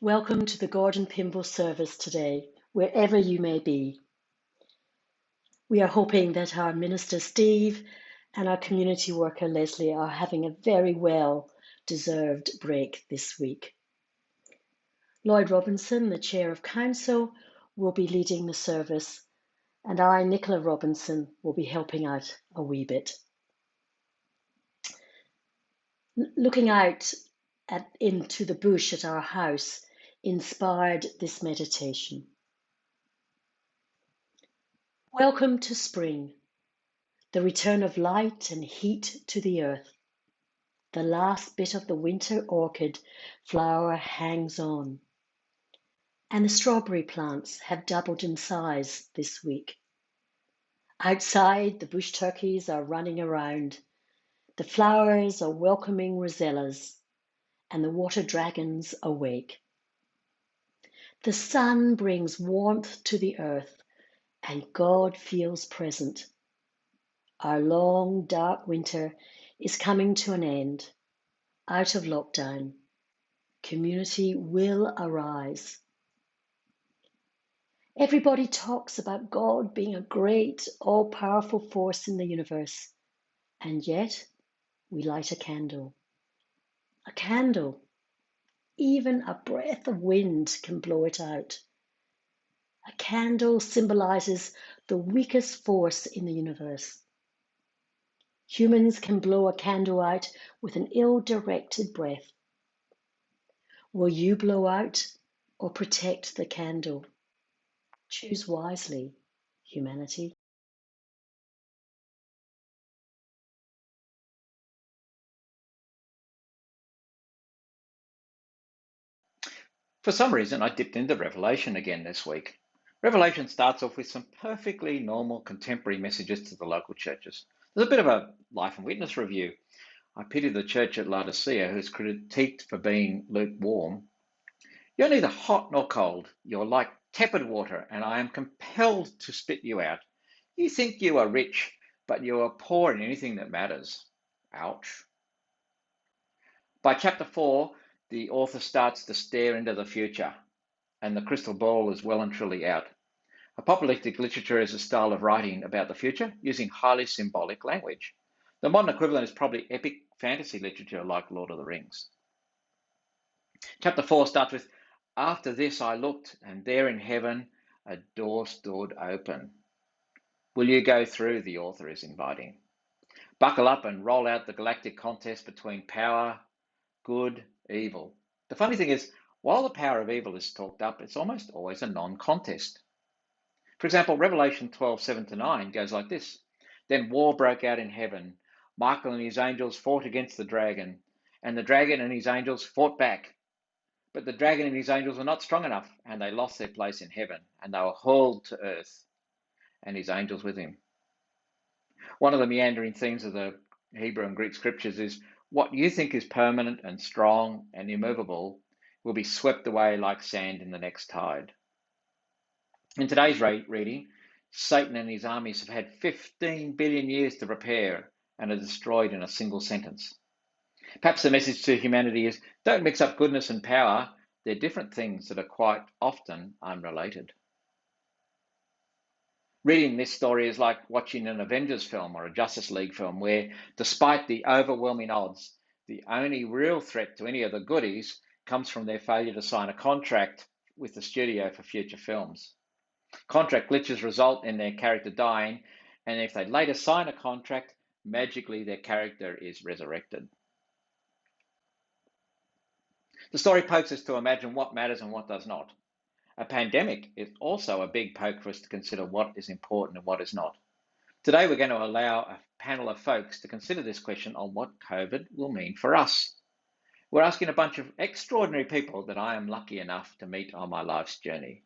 Welcome to the Gordon-Pymble service today, wherever you may be. We are hoping that our Minister Steve and our community worker Leslie are having a very well-deserved break this week. Lloyd Robinson, the Chair of Council, will be leading the service, and I, Nicola Robinson, will be helping out a wee bit. Looking out into the bush at our house inspired this meditation. Welcome to spring, the return of light and heat to the earth. The last bit of the winter orchid flower hangs on, and the strawberry plants have doubled in size this week. Outside, the bush turkeys are running around, the flowers are welcoming rosellas, and the water dragons awake. The sun brings warmth to the earth, and God feels present. Our long, dark winter is coming to an end. Out of lockdown, community will arise. Everybody talks about God being a great, all-powerful force in the universe, and yet we light a candle. A candle. Even a breath of wind can blow it out. A candle symbolizes the weakest force in the universe. Humans can blow a candle out with an ill-directed breath. Will you blow out or protect the candle? Choose wisely, humanity. For some reason, I dipped into Revelation again this week. Revelation starts off with some perfectly normal contemporary messages to the local churches. There's a bit of a life and witness review. I pity the church at Laodicea, who's critiqued for being lukewarm. You're neither hot nor cold. You're like tepid water, and I am compelled to spit you out. You think you are rich, but you are poor in anything that matters. Ouch. By chapter 4, the author starts to stare into the future, and the crystal ball is well and truly out. Apocalyptic literature is a style of writing about the future using highly symbolic language. The modern equivalent is probably epic fantasy literature like Lord of the Rings. Chapter 4 starts with, "After this I looked, and there in heaven a door stood open." Will you go through? The author is inviting. Buckle up and roll out the galactic contest between power, good, evil. The funny thing is, while the power of evil is talked up, it's almost always a non-contest. For example, Revelation 12:7-9 goes like this. Then war broke out in heaven. Michael and his angels fought against the dragon, and the dragon and his angels fought back. But the dragon and his angels were not strong enough, and they lost their place in heaven, and they were hurled to earth, and his angels with him. One of the meandering themes of the Hebrew and Greek scriptures is what you think is permanent and strong and immovable will be swept away like sand in the next tide. In today's reading, Satan and his armies have had 15 billion years to prepare and are destroyed in a single sentence. Perhaps the message to humanity is, don't mix up goodness and power. They're different things that are quite often unrelated. Reading this story is like watching an Avengers film or a Justice League film where, despite the overwhelming odds, the only real threat to any of the goodies comes from their failure to sign a contract with the studio for future films. Contract glitches result in their character dying, and if they later sign a contract, magically their character is resurrected. The story pokes us to imagine what matters and what does not. A pandemic is also a big poke for us to consider what is important and what is not. Today we're going to allow a panel of folks to consider this question on what COVID will mean for us. We're asking a bunch of extraordinary people that I am lucky enough to meet on my life's journey.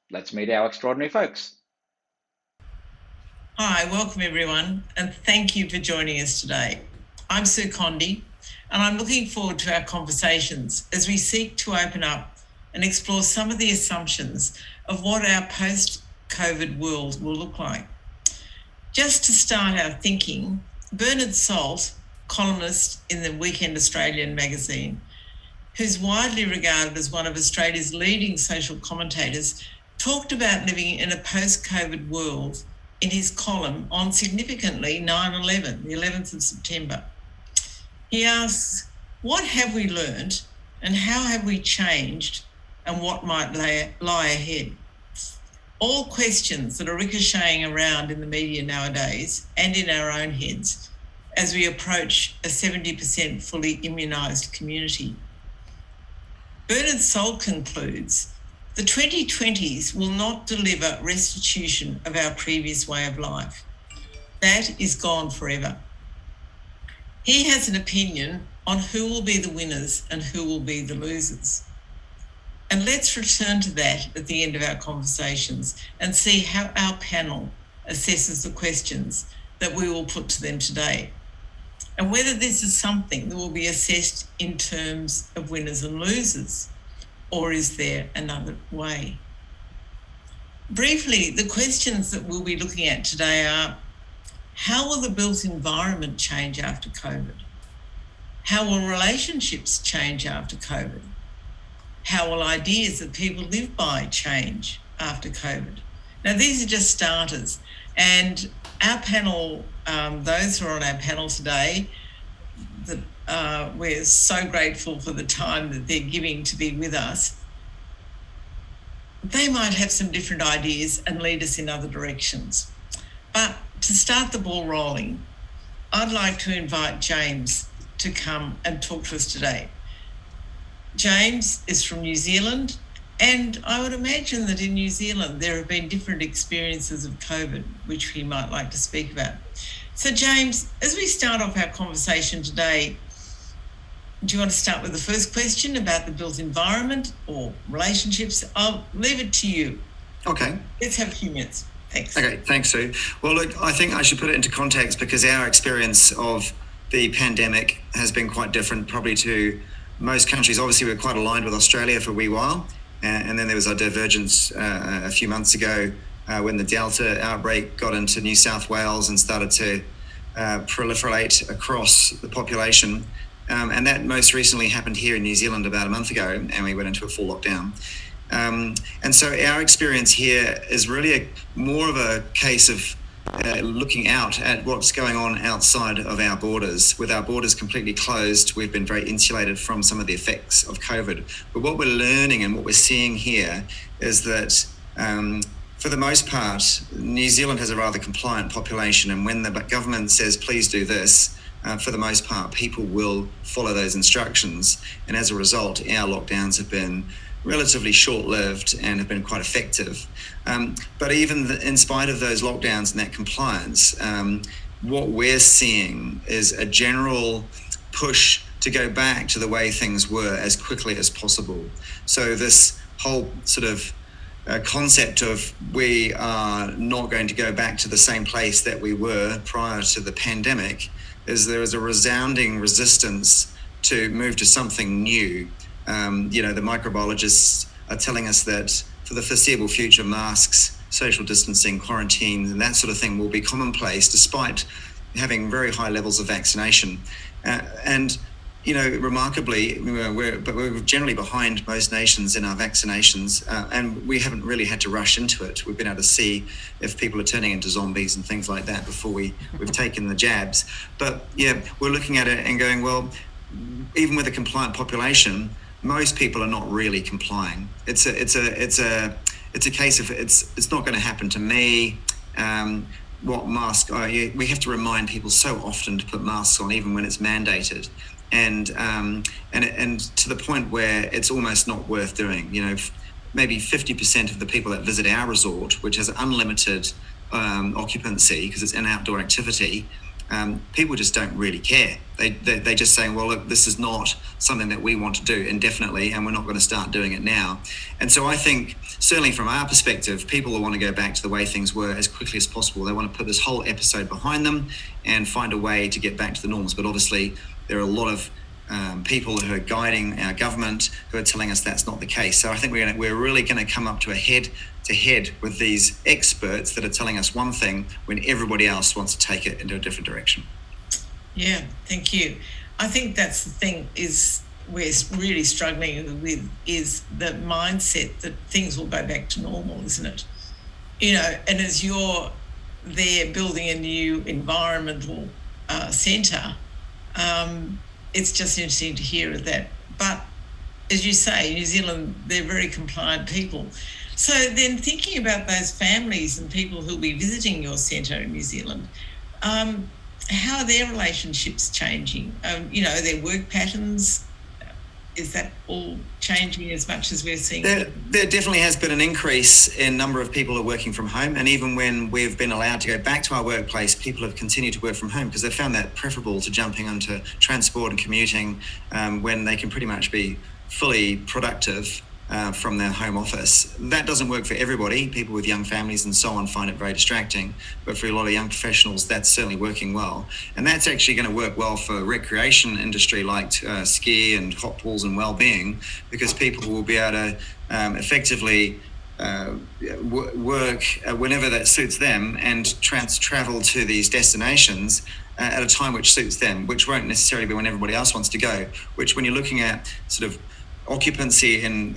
Let's meet our extraordinary folks. Hi, welcome everyone, and thank you for joining us today. I'm Sue Conde, and I'm looking forward to our conversations as we seek to open up and explore some of the assumptions of what our post-COVID world will look like. Just to start our thinking, Bernard Salt, columnist in the Weekend Australian magazine, who's widely regarded as one of Australia's leading social commentators, talked about living in a post-COVID world in his column on significantly 9/11, the 11th of September. He asks, what have we learned and how have we changed and what might lie ahead? All questions that are ricocheting around in the media nowadays and in our own heads as we approach a 70% fully immunised community. Bernard Soul concludes, the 2020s will not deliver restitution of our previous way of life. That is gone forever. He has an opinion on who will be the winners and who will be the losers. And let's return to that at the end of our conversations and see how our panel assesses the questions that we will put to them today, and whether this is something that will be assessed in terms of winners and losers, or is there another way? Briefly, the questions that we'll be looking at today are, how will the built environment change after COVID? How will relationships change after COVID? How will ideas that people live by change after COVID? Now, these are just starters. And our panel, those who are on our panel today, we're so grateful for the time that they're giving to be with us. They might have some different ideas and lead us in other directions. But to start the ball rolling, I'd like to invite James to come and talk to us today. James is from New Zealand, and I would imagine that in New Zealand there have been different experiences of COVID, which he might like to speak about. So James, as we start off our conversation today, do you want to start with the first question about the built environment or relationships? I'll leave it to you. Okay. Let's have a few minutes. Thanks. Okay, thanks, Sue. Well, look, I think I should put it into context because our experience of the pandemic has been quite different probably to most countries. Obviously, we're quite aligned with Australia for a wee while. And then there was a divergence a few months ago when the Delta outbreak got into New South Wales and started to proliferate across the population. And that most recently happened here in New Zealand about a month ago, and we went into a full lockdown. And so our experience here is really more of a case of looking out at what's going on outside of our borders. With our borders completely closed, we've been very insulated from some of the effects of COVID. But what we're learning and what we're seeing here is that for the most part, New Zealand has a rather compliant population. And when the government says, please do this, for the most part, people will follow those instructions. And as a result, our lockdowns have been relatively short-lived and have been quite effective. But even in spite of those lockdowns and that compliance, what we're seeing is a general push to go back to the way things were as quickly as possible. So this whole sort of concept of we are not going to go back to the same place that we were prior to the pandemic is there is a resounding resistance to move to something new. The microbiologists are telling us that for the foreseeable future, masks, social distancing, quarantine, and that sort of thing will be commonplace despite having very high levels of vaccination. Remarkably, we're generally behind most nations in our vaccinations, and we haven't really had to rush into it. We've been able to see if people are turning into zombies and things like that before we've taken the jabs. But yeah, we're looking at it and going, well, even with a compliant population, most people are not really complying. It's a case of it's not going to happen to me. What mask? We have to remind people so often to put masks on, even when it's mandated, and to the point where it's almost not worth doing. Maybe 50% of the people that visit our resort, which has unlimited occupancy because it's an outdoor activity, people just don't really care. They just saying, well, look, this is not something that we want to do indefinitely, and we're not going to start doing it now. And so I think, certainly from our perspective, people will want to go back to the way things were as quickly as possible. They want to put this whole episode behind them and find a way to get back to the norms. But obviously, there are a lot of people who are guiding our government who are telling us that's not the case. So I think we're really going to come up to a head-to-head with these experts that are telling us one thing when everybody else wants to take it into a different direction. Yeah, thank you. I think that's the thing, is we're really struggling with is the mindset that things will go back to normal, isn't it? You know, and as you're there building a new environmental centre, it's just interesting to hear that. But as you say, New Zealand, they're very compliant people. So then thinking about those families and people who'll be visiting your centre in New Zealand, how are their relationships changing? You know, their work patterns, is that all changing as much as we're seeing? There definitely has been an increase in number of people who are working from home. And even when we've been allowed to go back to our workplace, people have continued to work from home because they've found that preferable to jumping onto transport and commuting when they can pretty much be fully productive from their home office. That doesn't work for everybody. People with young families and so on find it very distracting, but for a lot of young professionals, that's certainly working well. And that's actually going to work well for recreation industry like ski and hot pools and well-being, because people will be able to effectively work whenever that suits them and travel to these destinations at a time which suits them, which won't necessarily be when everybody else wants to go, which when you're looking at sort of occupancy and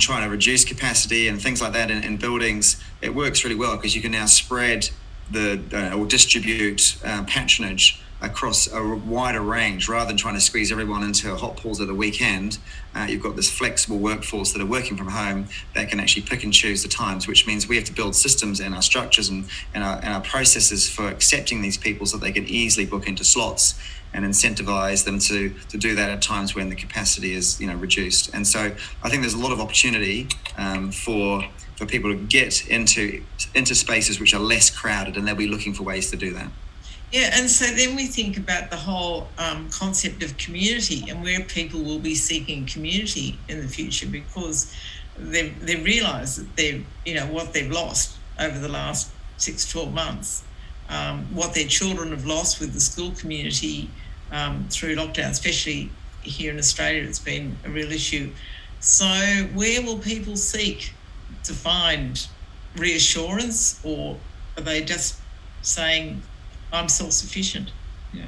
trying to reduce capacity and things like that in buildings, it works really well because you can now spread or distribute patronage across a wider range rather than trying to squeeze everyone into hot pools at the weekend. You've got this flexible workforce that are working from home that can actually pick and choose the times, which means we have to build systems in our structures and our processes for accepting these people so they can easily book into slots and incentivize them to do that at times when the capacity is reduced. And so I think there's a lot of opportunity for people to get into spaces which are less crowded, and they'll be looking for ways to do that. Yeah, and so then we think about the whole concept of community and where people will be seeking community in the future, because they realise that what they've lost over the last 6-12 months, what their children have lost with the school community through lockdown, especially here in Australia, it's been a real issue. So where will people seek to find reassurance, or are they just saying, I'm self-sufficient? Yeah.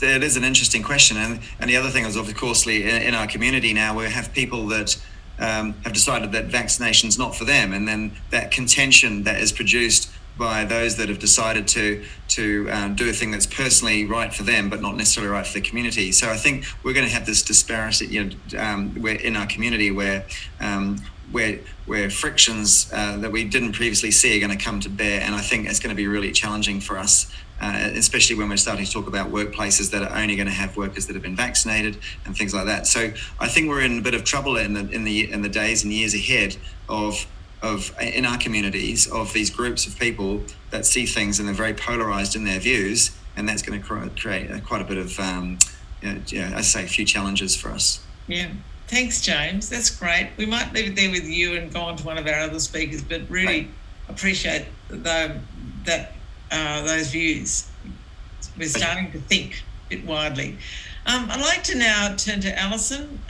It is an interesting question. And the other thing is, of course, in our community now, we have people that have decided that vaccination's not for them. And then that contention that is produced by those that have decided to do a thing that's personally right for them, but not necessarily right for the community. So I think we're going to have this disparity, where in our community where frictions that we didn't previously see are going to come to bear. And I think it's going to be really challenging for us, especially when we're starting to talk about workplaces that are only going to have workers that have been vaccinated and things like that. So I think we're in a bit of trouble in the days and years ahead in our communities, of these groups of people that see things and they're very polarized in their views, and that's going to create quite a bit of, I say, a few challenges for us. Yeah. Thanks, James. That's great. We might leave it there with you and go on to one of our other speakers, but really appreciate those views. We're starting to think a bit widely. I'd like to now turn to Alison,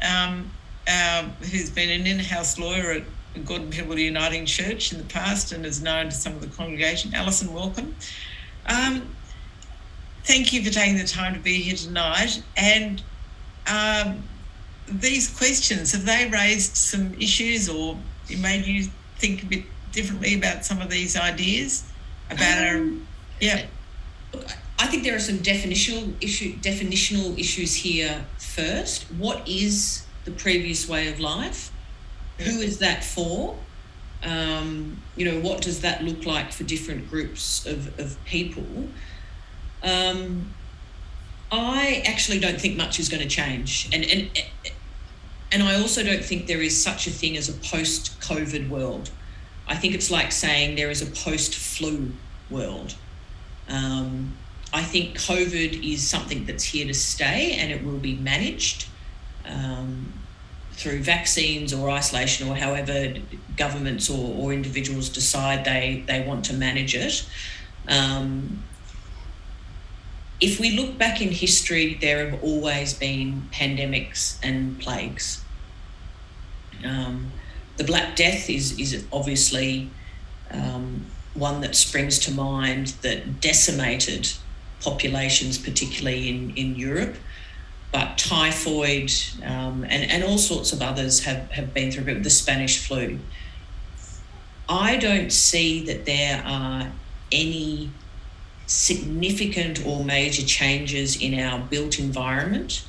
who's been an in-house lawyer at Gordon-Pymble Uniting Church in the past and is known to some of the congregation. Alison, welcome. Thank you for taking the time to be here tonight. And these questions, have they raised some issues or made you think a bit differently about some of these ideas? Look, I think there are some definitional issues here first. What is the previous way of life? Who is that for? What does that look like for different groups of people? I actually don't think much is going to change. And I also don't think there is such a thing as a post-COVID world. I think it's like saying there is a post-flu world. I think COVID is something that's here to stay, and it will be managed through vaccines or isolation, or however governments or individuals decide they want to manage it. If we look back in history, there have always been pandemics and plagues. The Black Death is obviously one that springs to mind, that decimated populations, particularly in Europe. but typhoid and all sorts of others have been through it, the Spanish flu. I don't see that there are any significant or major changes in our built environment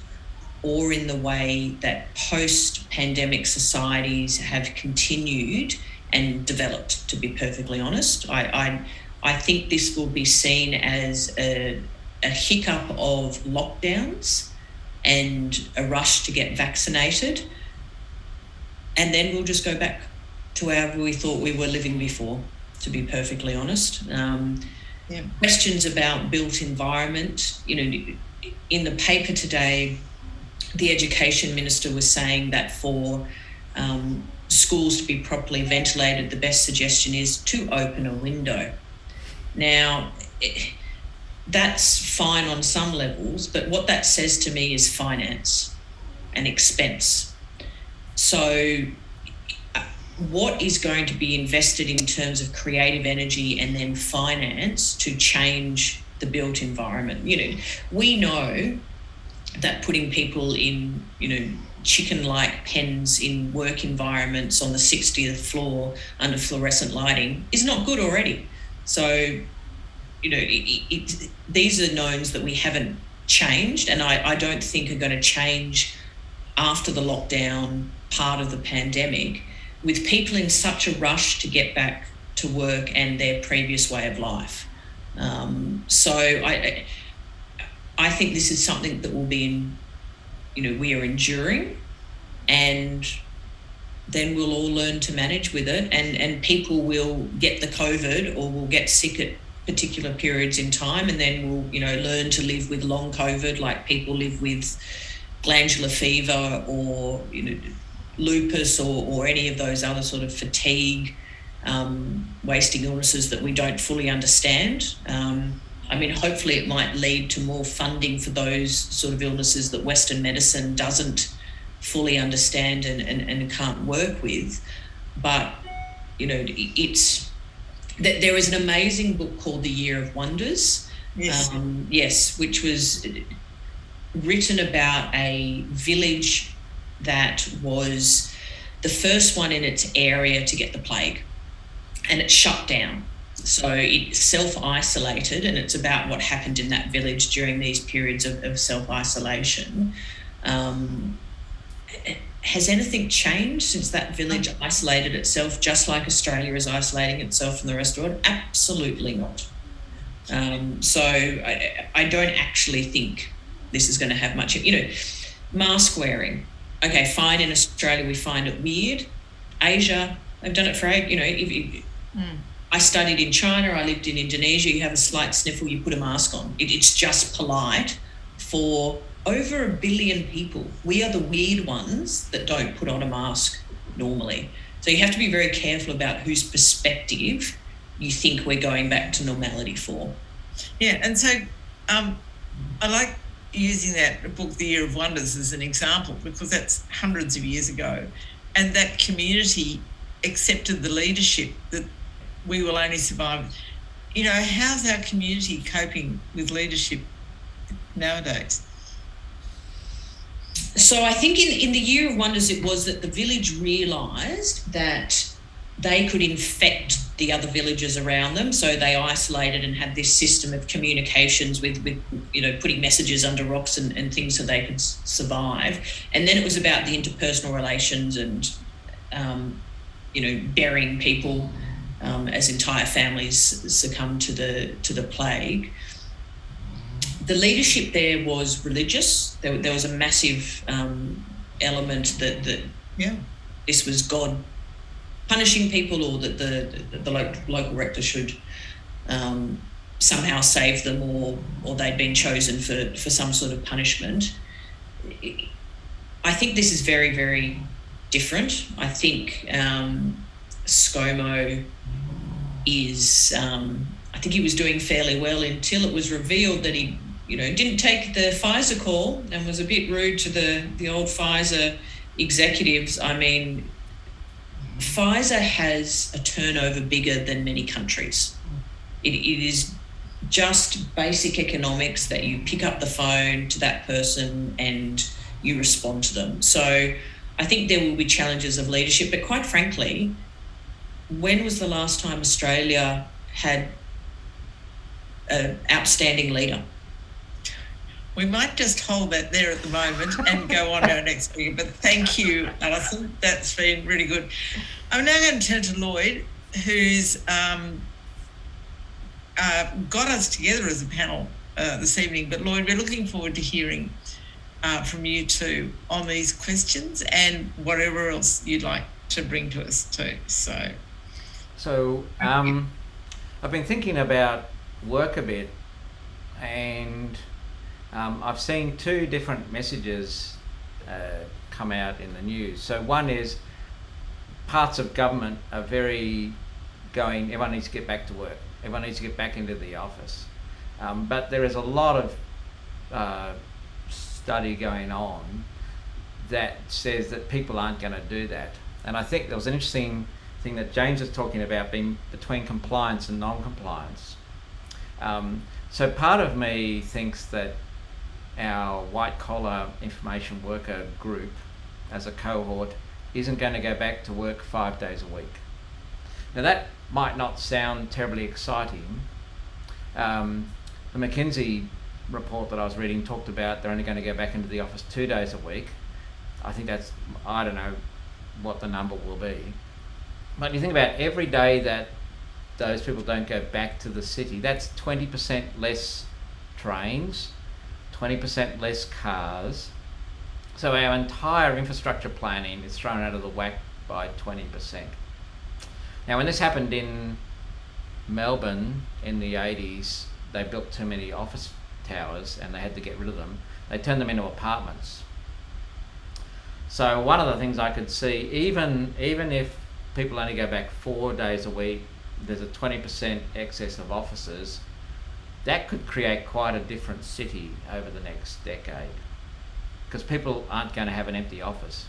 or in the way that post-pandemic societies have continued and developed, to be perfectly honest. I think this will be seen as a hiccup of lockdowns and a rush to get vaccinated, and then we'll just go back to how we thought we were living before, to be perfectly honest. Questions about built environment, in the paper today, the Education Minister was saying that for schools to be properly ventilated, the best suggestion is to open a window. Now, that's fine on some levels, but what that says to me is finance and expense. So what is going to be invested in terms of creative energy and then finance to change the built environment? We know that putting people in, chicken-like pens in work environments on the 60th floor under fluorescent lighting is not good already. So, these are knowns that we haven't changed, and I don't think are going to change after the lockdown part of the pandemic, with people in such a rush to get back to work and their previous way of life. So I think this is something that will be we are enduring, and then we'll all learn to manage with it, and people will get the COVID or will get sick at particular periods in time, and then we'll learn to live with long COVID like people live with glandular fever or lupus or any of those other sort of fatigue wasting illnesses that we don't fully understand. Hopefully it might lead to more funding for those sort of illnesses that Western medicine doesn't fully understand and can't work with. But, it's that there is an amazing book called The Year of Wonders. Yes. Which was written about a village that was the first one in its area to get the plague, and it shut down. So it self-isolated, and it's about what happened in that village during these periods of self-isolation. Has anything changed since that village isolated itself, just like Australia is isolating itself from the rest of the world? Absolutely not. So I don't actually think this is going to have much. Mask wearing. Okay, fine. In Australia, we find it weird. Asia, they've done it for I studied in China, I lived in Indonesia, you have a slight sniffle, you put a mask on. It's just polite for over 1 billion people. We are the weird ones that don't put on a mask normally. So you have to be very careful about whose perspective you think we're going back to normality for. Yeah, and so I like using that book, The Year of Wonders, as an example, because that's hundreds of years ago. And that community accepted the leadership that we will only survive. How's our community coping with leadership nowadays? So I think in the Year of Wonders, it was that the village realised that they could infect the other villages around them. So they isolated and had this system of communications with putting messages under rocks and things so they could survive. And then it was about the interpersonal relations and, burying people as entire families succumbed to the plague. The leadership there was religious. There was a massive element that this was God punishing people, or that the local rector should somehow save them, or they'd been chosen for some sort of punishment. I think this is very, very different. I think ScoMo is, I think he was doing fairly well until it was revealed that he, didn't take the Pfizer call and was a bit rude to the old Pfizer executives. I mean, Pfizer has a turnover bigger than many countries. It is just basic economics that you pick up the phone to that person and you respond to them. So I think there will be challenges of leadership, but quite frankly, when was the last time Australia had an outstanding leader? We might just hold that there at the moment and go on to our next speaker. But thank you, Alison. That's been really good. I'm now going to turn to Lloyd, who's got us together as a panel this evening. But Lloyd, we're looking forward to hearing from you too on these questions and whatever else you'd like to bring to us too. So I've been thinking about work a bit, and I've seen two different messages come out in the news. So one is parts of government are very going, everyone needs to get back to work, everyone needs to get back into the office. But there is a lot of study going on that says that people aren't going to do that. And I think there was an interesting thing that James was talking about, being between compliance and non-compliance. So part of me thinks that our white collar information worker group as a cohort isn't going to go back to work 5 days a week. Now that might not sound terribly exciting. The McKinsey report that I was reading talked about they're only going to go back into the office 2 days a week. I think that's, I don't know what the number will be. But you think about every day that those people don't go back to the city, that's 20% less trains, 20% less cars. So our entire infrastructure planning is thrown out of the whack by 20%. Now when this happened in Melbourne in the 80s, they built too many office towers and they had to get rid of them. They turned them into apartments. So one of the things I could see, even if people only go back 4 days a week, there's a 20% excess of offices, that could create quite a different city over the next decade, because people aren't going to have an empty office.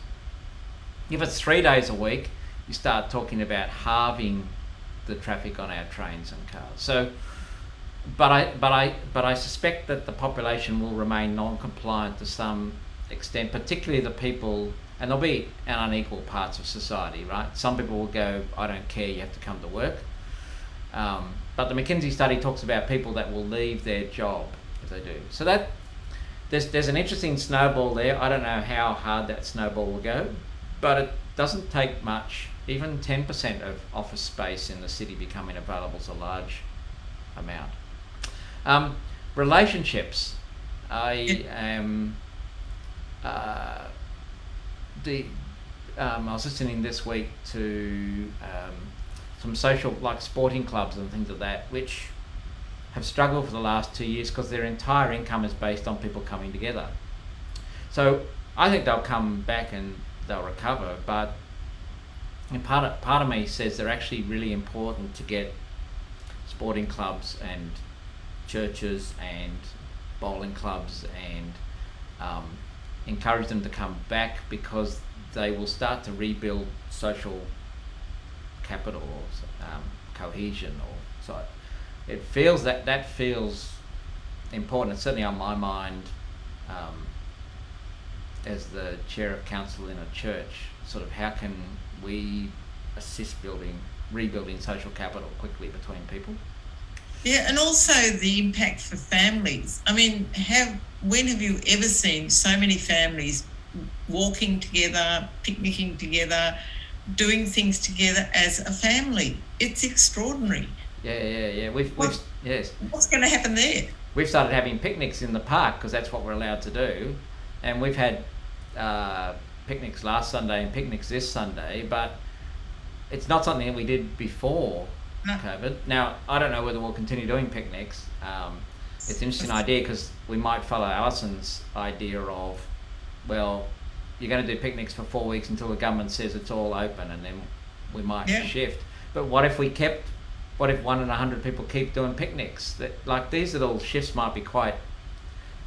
If it's 3 days a week, you start talking about halving the traffic on our trains and cars. So, but I suspect that the population will remain non-compliant to some extent, particularly the people, and there'll be unequal parts of society, right? Some people will go, I don't care, you have to come to work. But the McKinsey study talks about people that will leave their job if they do. So that there's an interesting snowball there. I don't know how hard that snowball will go, but it doesn't take much. Even 10% of office space in the city becoming available is a large amount. Relationships. I was listening this week to some social, like sporting clubs and things like that, which have struggled for the last 2 years because their entire income is based on people coming together. So I think they'll come back and they'll recover, but part of me says they're actually really important to get sporting clubs and churches and bowling clubs and encourage them to come back, because they will start to rebuild social capital or cohesion. Or so it feels that feels important. It's certainly on my mind as the chair of council in a church. Sort of how can we assist rebuilding social capital quickly between people? Yeah, and also the impact for families. I mean, when have you ever seen so many families walking together, picnicking together, doing things together as a family? It's extraordinary. Yeah. Yes. What's going to happen there? We've started having picnics in the park because that's what we're allowed to do, and we've had picnics last Sunday and picnics this Sunday, but it's not something that we did before COVID. Now, I don't know whether we'll continue doing picnics. It's an interesting idea because we might follow Alison's idea of, well, you're going to do picnics for 4 weeks until the government says it's all open, and then we might shift. But what if 1 in 100 people keep doing picnics? Like, these little shifts might be quite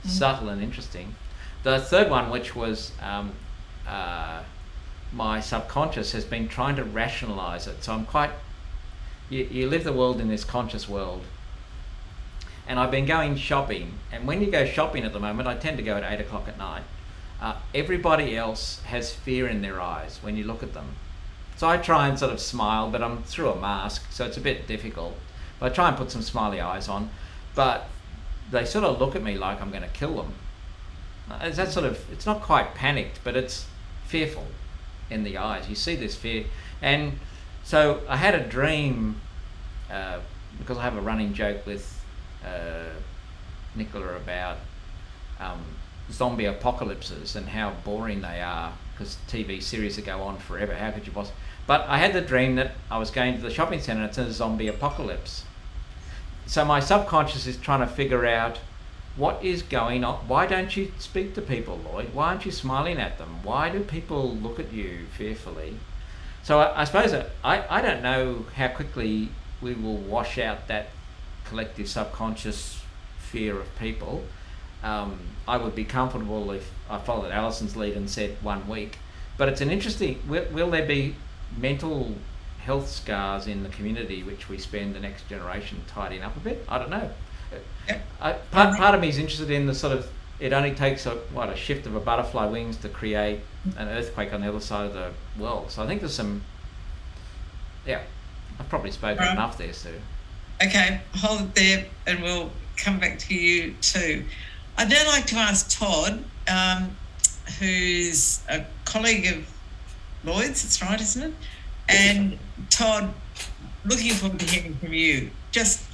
subtle and interesting. The third one, which was my subconscious, has been trying to rationalize it. So I'm quite, you live the world in this conscious world, And I've been going shopping, and when you go shopping at the moment, I tend to go at 8 o'clock at night. Everybody else has fear in their eyes when you look at them. So I try and sort of smile, but I'm through a mask, so it's a bit difficult. But I try and put some smiley eyes on, but they sort of look at me like I'm going to kill them. It's not quite panicked, but it's fearful in the eyes. You see this fear. And so I had a dream, because I have a running joke with Nicola about zombie apocalypses and how boring they are, because TV series that go on forever. How could you possibly? But I had the dream that I was going to the shopping centre and it's a zombie apocalypse. So my subconscious is trying to figure out what is going on. Why don't you speak to people, Lloyd? Why aren't you smiling at them? Why do people look at you fearfully? So I suppose I don't know how quickly we will wash out that collective subconscious fear of people. I would be comfortable if I followed Alison's lead and said 1 week. But it's an interesting, will there be mental health scars in the community which we spend the next generation tidying up a bit? I don't know. Part of me is interested in the sort of, it only takes a shift of a butterfly wings to create an earthquake on the other side of the world. So I think there's some, I've probably spoken enough there, Sue. Okay, hold it there and we'll come back to you too. I'd now like to ask Todd, who's a colleague of Lloyd's, that's right, isn't it? And Todd, looking forward to hearing from you. Just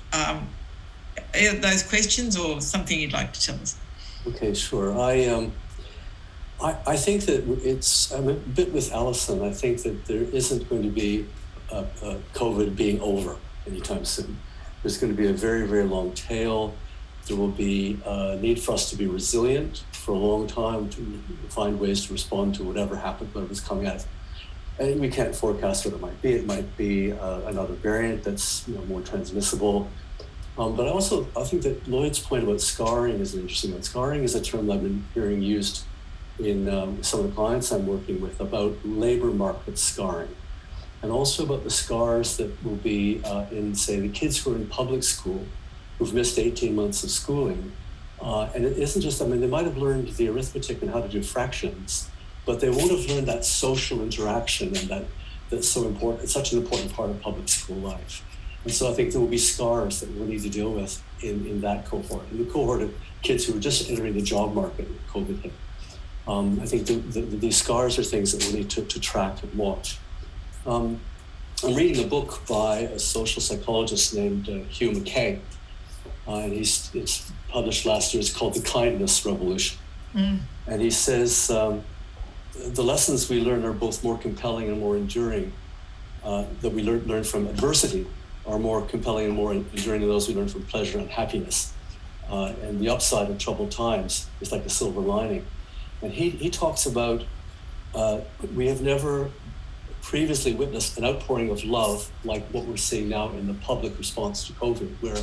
those questions or something you'd like to tell us? Okay, sure. I think that I'm a bit with Alison. I think that there isn't going to be COVID being over anytime soon. There's going to be a very, very long tail. There will be a need for us to be resilient for a long time, to find ways to respond to whatever happened, whatever's coming at us. And we can't forecast what it might be. It might be another variant that's more transmissible. But I think that Lloyd's point about scarring is an interesting one. Scarring is a term I've been hearing used in some of the clients I'm working with about labor market scarring, and also about the scars that will be in, say, the kids who are in public school who've missed 18 months of schooling. And it isn't just, they might have learned the arithmetic and how to do fractions, but they won't have learned that social interaction, and that's so important. It's such an important part of public school life. And so I think there will be scars that we'll need to deal with in that cohort, in the cohort of kids who are just entering the job market with COVID hit. I think these scars are things that we'll need to track and watch. I'm reading a book by a social psychologist named Hugh McKay, and it's published last year. It's called The Kindness Revolution. And he says the lessons we learn are both more compelling and more enduring, that we learn from adversity are more compelling and more enduring than those we learn from pleasure and happiness. And the upside of troubled times is like a silver lining. And he talks about, we have never previously witnessed an outpouring of love like what we're seeing now in the public response to COVID, where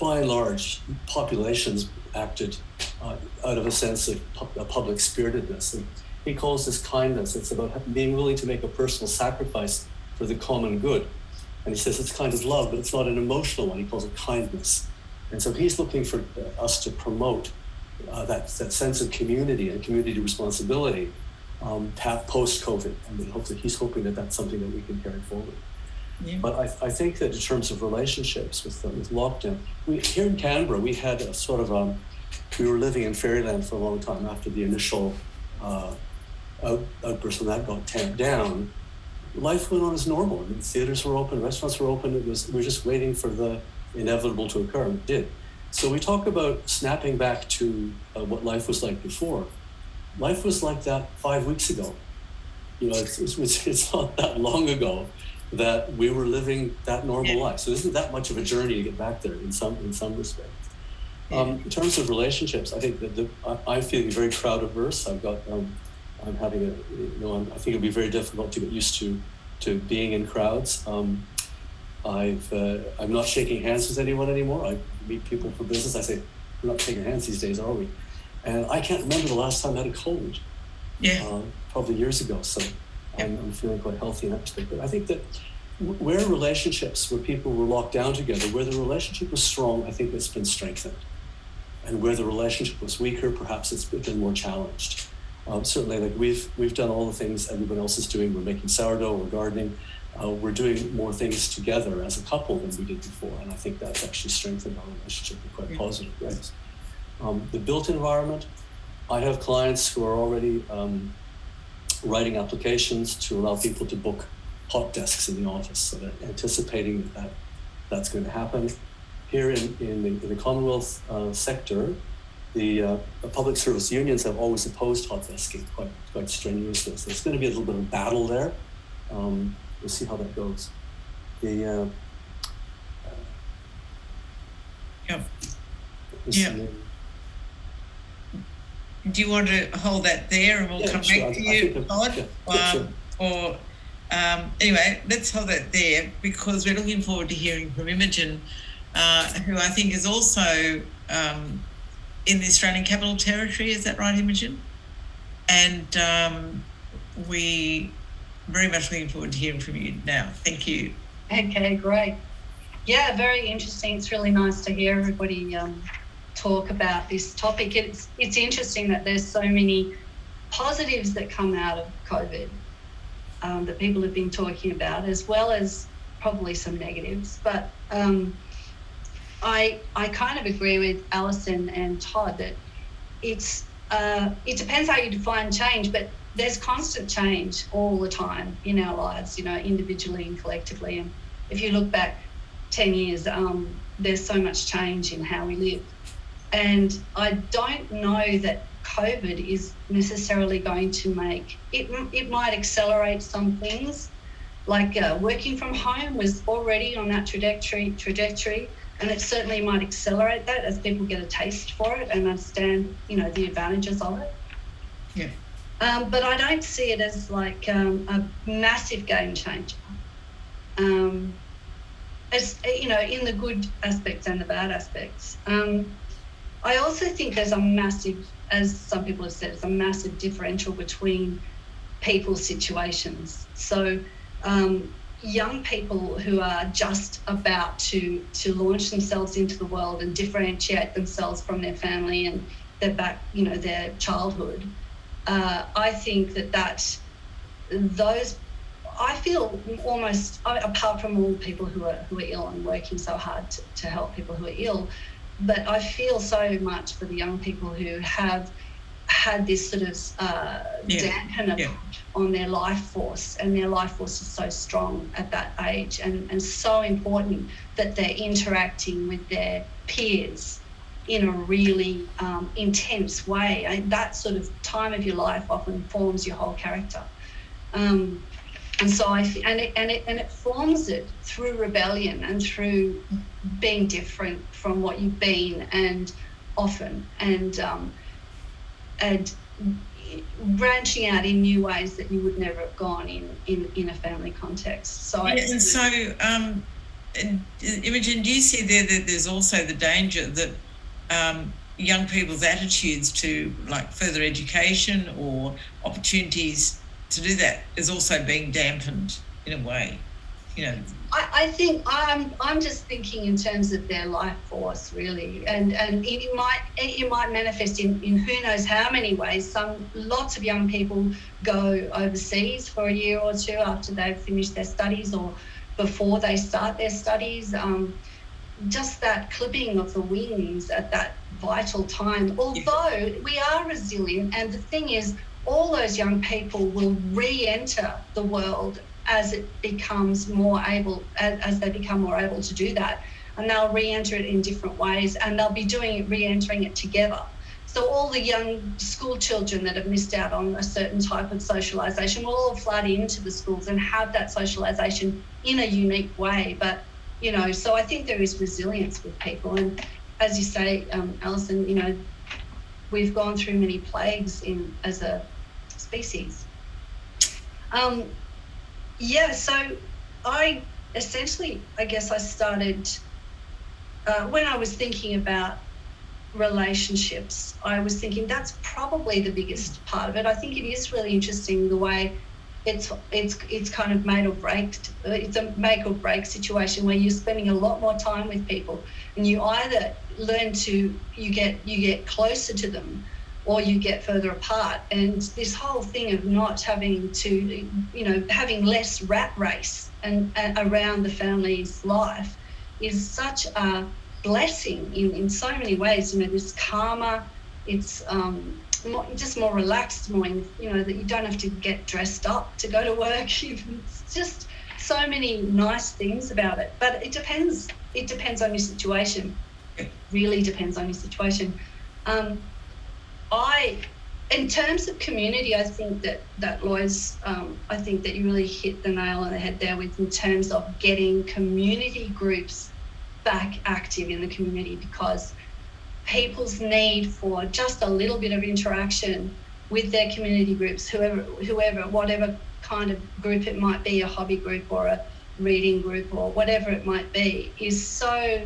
by and large, populations acted out of a sense of public spiritedness. And he calls this kindness. It's about being willing to make a personal sacrifice for the common good. And he says it's kind of love, but it's not an emotional one. He calls it kindness. And so he's looking for us to promote that sense of community and community responsibility post-COVID. And hopefully he's hoping that that's something that we can carry forward. Yeah. But I think that in terms of relationships with lockdown, here in Canberra, we had a sort of, we were living in fairyland for a long time after the initial outburst when that got tamped down. Life went on as normal. Theaters were open, restaurants were open. We were just waiting for the inevitable to occur, and it did. So we talk about snapping back to what life was like before. Life was like that 5 weeks ago. It's not that long ago that we were living that normal life. So it isn't that much of a journey to get back there in some respects. In terms of relationships, I think that I'm feeling very crowd averse. I've got, I'm having I think it'll be very difficult to get used to being in crowds. I'm not shaking hands with anyone anymore. I meet people for business. I say, we're not shaking hands these days, are we? And I can't remember the last time I had a cold. Probably years ago. So I'm feeling quite healthy in that respect. But I think that where relationships, where people were locked down together, where the relationship was strong, I think it's been strengthened. And where the relationship was weaker, perhaps it's been more challenged. Certainly, like we've done all the things everyone else is doing. We're making sourdough, we're gardening. We're doing more things together as a couple than we did before. And I think that's actually strengthened our relationship in quite positive ways. The built environment, I have clients who are already writing applications to allow people to book hot desks in the office. So they're anticipating that's going to happen. Here in the Commonwealth sector, the public service unions have always opposed hot desking quite strenuously. So it's going to be a little bit of a battle there. We'll see how that goes. Yeah. Do you want to hold that there and we'll come back to you, Todd? Or anyway, let's hold that there because we're looking forward to hearing from Imogen, who I think is also in the Australian Capital Territory. Is that right, Imogen? And we very much looking forward to hearing from you now. Thank you. Okay, great. Yeah, very interesting. It's really nice to hear everybody talk about this topic. It's interesting that there's so many positives that come out of COVID that people have been talking about, as well as probably some negatives. But I kind of agree with Alison and Todd that it depends how you define change, but there's constant change all the time in our lives, individually and collectively. And if you look back 10 years, there's so much change in how we live. And I don't know that COVID is necessarily going to make, it might accelerate some things, like working from home was already on that trajectory, and it certainly might accelerate that as people get a taste for it and understand, the advantages of it. Yeah. But I don't see it as like a massive game changer. As in the good aspects and the bad aspects. I also think there's a massive, as some people have said, it's a massive differential between people's situations. So young people who are just about to launch themselves into the world and differentiate themselves from their family and their childhood. I think I feel almost, apart from all people who are ill and working so hard to help people who are ill, but I feel so much for the young people who have had this sort of dampener on their life force, and their life force is so strong at that age, and so important that they're interacting with their peers in a really intense way. That sort of time of your life often forms your whole character, and so it forms it through rebellion and through being different from what you've been, and often and branching out in new ways that you would never have gone in a family context. So Imogen, do you see there that there's also the danger that young people's attitudes to like further education or opportunities to do that is also being dampened in a way? I think I'm just thinking in terms of their life force, really, and it might manifest in who knows how many ways. Lots of young people go overseas for a year or two after they've finished their studies or before they start their studies. Just that clipping of the wings at that vital time. Although we are resilient, and the thing is, all those young people will re-enter the world as it becomes more able, as they become more able to do that, and they'll re-enter it in different ways, and they'll be re-entering it together. So all the young school children that have missed out on a certain type of socialisation will all flood into the schools and have that socialisation in a unique way. But so I think there is resilience with people, and as you say, Alison, we've gone through many plagues as a species. So I started, when I was thinking about relationships, I was thinking that's probably the biggest part of it. I think it is really interesting the way it's kind of made or break. It's a make or break situation where you're spending a lot more time with people, and you either learn to you get closer to them, or you get further apart. And this whole thing of not having to, having less rat race and around the family's life is such a blessing in so many ways. This calmer, it's just more relaxed, more, that you don't have to get dressed up to go to work. It's just so many nice things about it. But it depends on your situation. It really depends on your situation. In terms of community, I think that Lois, I think that you really hit the nail on the head there in terms of getting community groups back active in the community, because people's need for just a little bit of interaction with their community groups, whoever, whatever kind of group it might be, a hobby group or a reading group or whatever it might be, is so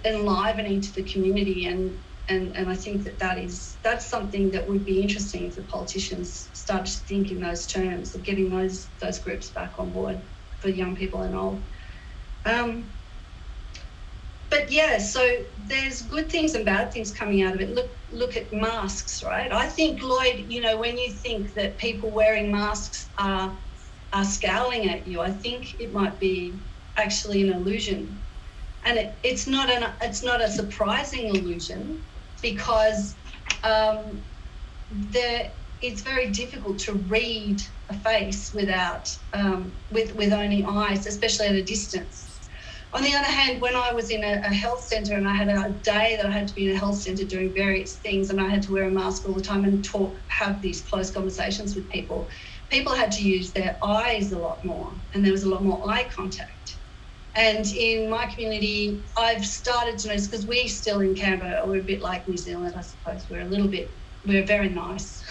enlivening to the community, and I think that's something that would be interesting if the politicians started to think in those terms of getting those groups back on board for young people and old. But yeah, so there's good things and bad things coming out of it. Look at masks, right? I think, Lloyd, when you think that people wearing masks are scowling at you, I think it might be actually an illusion. And it's not a surprising illusion, because it's very difficult to read a face without with only eyes, especially at a distance. On the other hand, when I was in a health centre and I had a day that I had to be in a health centre doing various things, and I had to wear a mask all the time and have these close conversations with people had to use their eyes a lot more, and there was a lot more eye contact. And in my community, I've started to notice, because we still in Canberra, we're a bit like New Zealand, I suppose. We're very nice.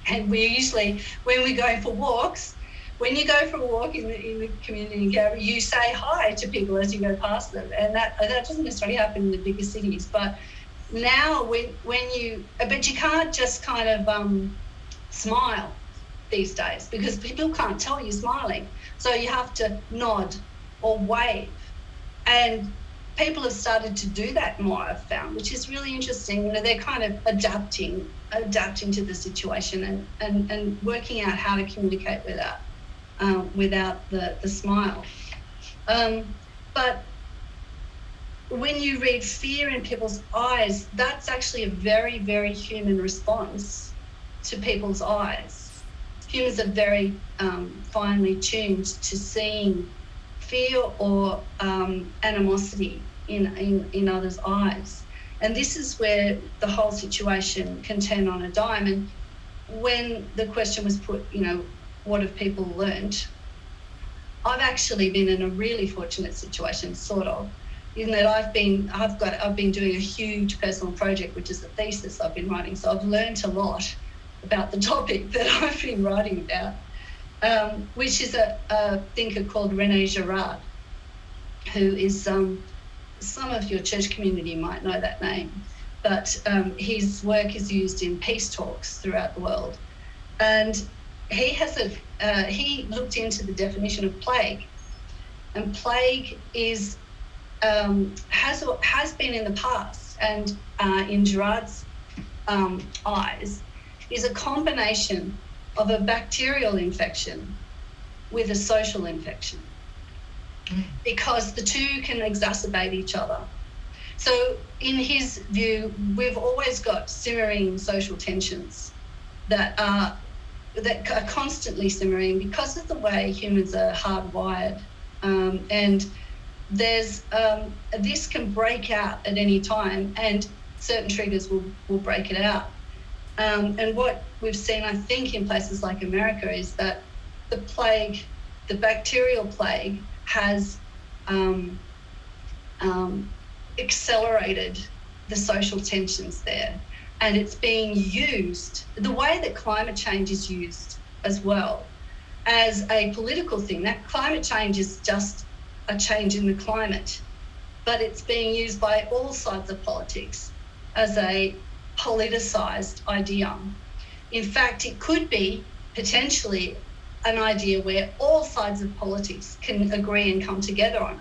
And we usually, when we go for walks, when you go for a walk in the community in Canberra, you say hi to people as you go past them. And that doesn't necessarily happen in the bigger cities. But now but you can't just kind of smile these days, because people can't tell you're smiling. So you have to nod or wave. And people have started to do that more, I've found, which is really interesting. They're kind of adapting to the situation and working out how to communicate without the smile. But when you read fear in people's eyes, that's actually a very, very human response to people's eyes. Humans are very finely tuned to seeing fear or animosity in others' eyes. And this is where the whole situation can turn on a dime. And when the question was put, what have people learned? I've actually been in a really fortunate situation, sort of, in that I've been doing a huge personal project, which is a thesis I've been writing. So I've learned a lot about the topic that I've been writing about, which is a thinker called René Girard, who is some of your church community might know that name, but his work is used in peace talks throughout the world. And he looked into the definition of plague, and plague is has been in the past, and in Girard's eyes, is a combination of a bacterial infection with a social infection, because the two can exacerbate each other. So in his view, we've always got simmering social tensions that are constantly simmering because of the way humans are hardwired. And there's this can break out at any time, and certain triggers will break it out. And what we've seen, I think, in places like America is that the bacterial plague has accelerated the social tensions there. And it's being used, the way that climate change is used as well, as a political thing. That climate change is just a change in the climate, but it's being used by all sides of politics as a politicised idea. In fact, it could be potentially an idea where all sides of politics can agree and come together on it.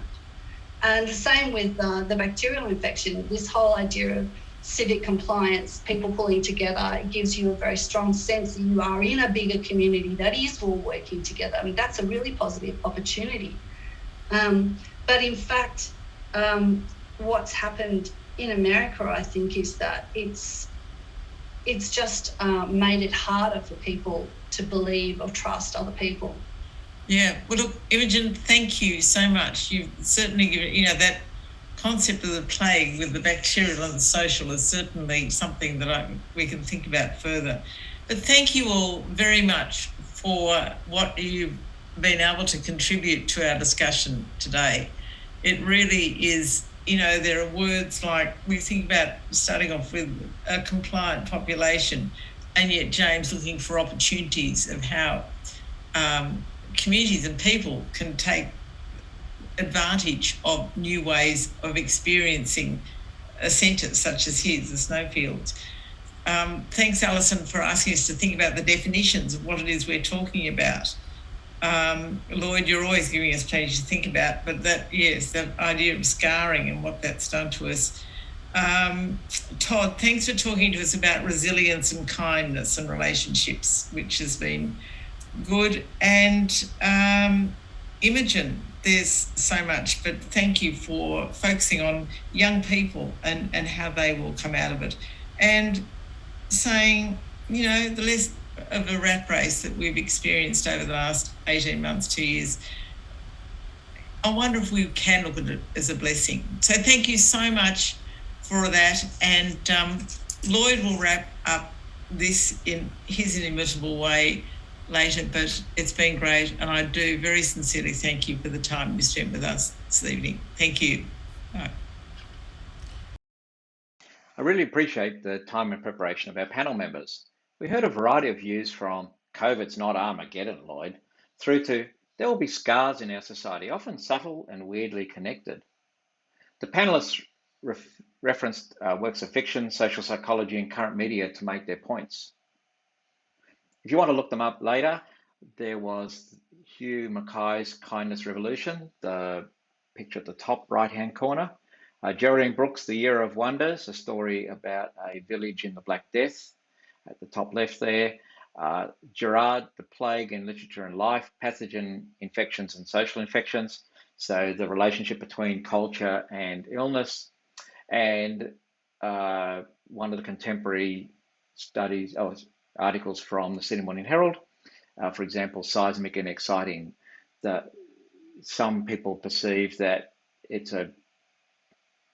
And the same with the bacterial infection, this whole idea of civic compliance, people pulling together, it gives you a very strong sense that you are in a bigger community that is all working together. I mean, that's a really positive opportunity. But in fact, what's happened in America, I think, is that it's just made it harder for people to believe or trust other people. Yeah, well, look, Imogen, thank you so much. You've certainly given, that concept of the plague with the bacterial and the social is certainly something that we can think about further. But thank you all very much for what you've been able to contribute to our discussion today. It really is, there are words like, we think about starting off with a compliant population, and yet James looking for opportunities of how communities and people can take advantage of new ways of experiencing a centre such as his, the snowfields. Thanks, Alison, for asking us to think about the definitions of what it is we're talking about. Lloyd, you're always giving us plenty to think about, but that idea of scarring and what that's done to us. Todd, thanks for talking to us about resilience and kindness and relationships, which has been good. And Imogen, there's so much, but thank you for focusing on young people and how they will come out of it. And saying, the less of a rat race that we've experienced over the last 18 months, 2 years, I wonder if we can look at it as a blessing. So thank you so much for that. And Lloyd will wrap up this in his inimitable way later, but it's been great, and I do very sincerely thank you for the time you spent with us this evening. Thank you. Right. I really appreciate the time and preparation of our panel members. We heard a variety of views from COVID's not Armageddon, Lloyd, through to there will be scars in our society, often subtle and weirdly connected. The panelists referenced works of fiction, social psychology, and current media to make their points. If you want to look them up later, there was Hugh Mackay's Kindness Revolution, the picture at the top right-hand corner. Geraldine Brooks' The Year of Wonders, a story about a village in the Black Death, at the top left there. Gerard, The Plague in Literature and Life, Pathogen Infections and Social Infections, so the relationship between culture and illness. And one of the contemporary articles from the Sydney Morning Herald, for example, Seismic and Exciting, that some people perceive that it's a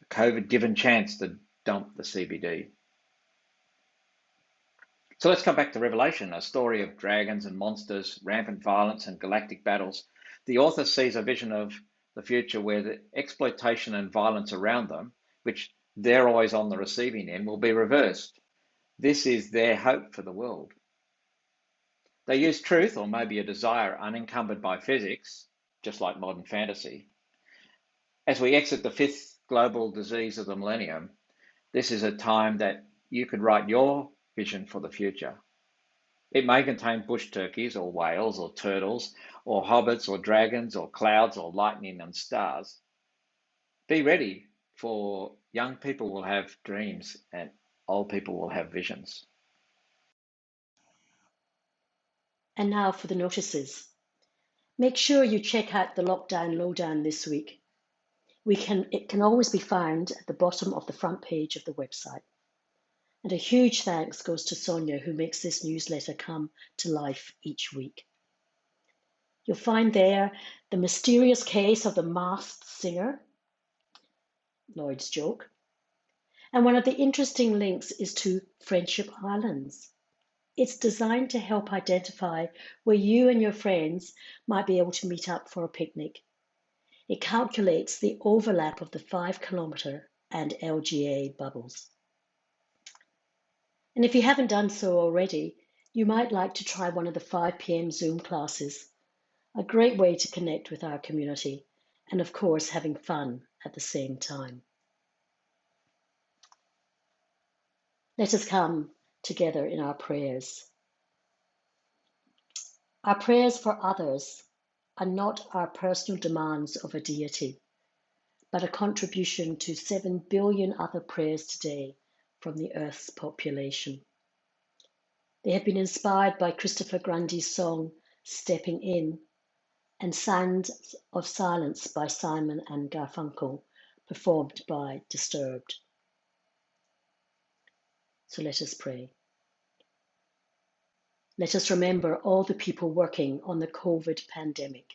COVID given chance to dump the CBD. So let's come back to Revelation, a story of dragons and monsters, rampant violence and galactic battles. The author sees a vision of the future where the exploitation and violence around them, which they're always on the receiving end, will be reversed. This is their hope for the world. They use truth, or maybe a desire unencumbered by physics, just like modern fantasy. As we exit the fifth global disease of the millennium, this is a time that you could write your vision for the future. It may contain bush turkeys or whales or turtles or hobbits or dragons or clouds or lightning and stars. Be ready, for young people will have dreams and old people will have visions. And now for the notices. Make sure you check out the Lockdown Lowdown this week. It can always be found at the bottom of the front page of the website. And a huge thanks goes to Sonia, who makes this newsletter come to life each week. You'll find there the mysterious case of the masked singer, Lloyd's joke. And one of the interesting links is to Friendship Islands. It's designed to help identify where you and your friends might be able to meet up for a picnic. It calculates the overlap of the 5-kilometre and LGA bubbles. And if you haven't done so already, you might like to try one of the 5 p.m. Zoom classes, a great way to connect with our community and, of course, having fun at the same time. Let us come together in our prayers. Our prayers for others are not our personal demands of a deity, but a contribution to 7 billion other prayers today from the Earth's population. They have been inspired by Christopher Grundy's song, Stepping In, and Sounds of Silence by Simon and Garfunkel, performed by Disturbed. So let us pray. Let us remember all the people working on the COVID pandemic,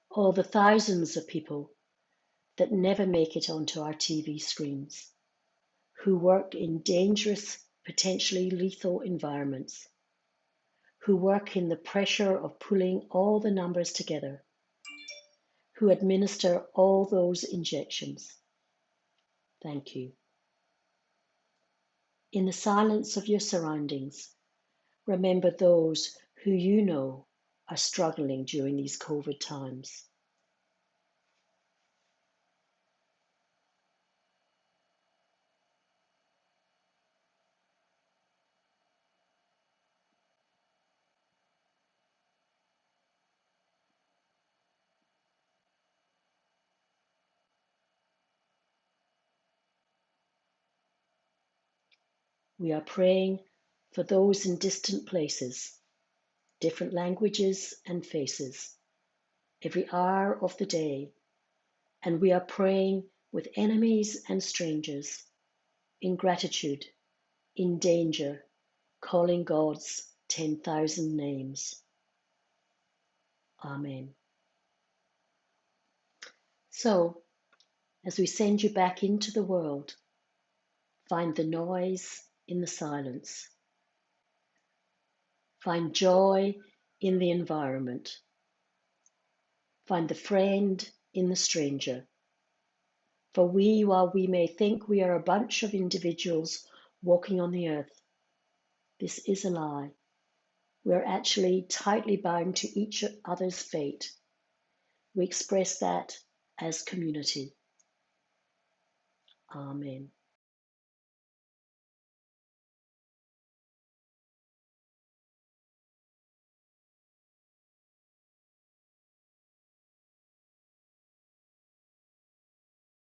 all the thousands of people that never make it onto our TV screens, who work in dangerous, potentially lethal environments, who work in the pressure of pulling all the numbers together, who administer all those injections. Thank you. In the silence of your surroundings, remember those who you know are struggling during these COVID times. We are praying for those in distant places, different languages and faces, every hour of the day, and we are praying with enemies and strangers, in gratitude, in danger, calling God's 10,000 names. Amen. So, as we send you back into the world, find the noise in the silence. Find joy in the environment. Find the friend in the stranger. For while we may think we are a bunch of individuals walking on the earth, this is a lie. We are actually tightly bound to each other's fate. We express that as community. Amen.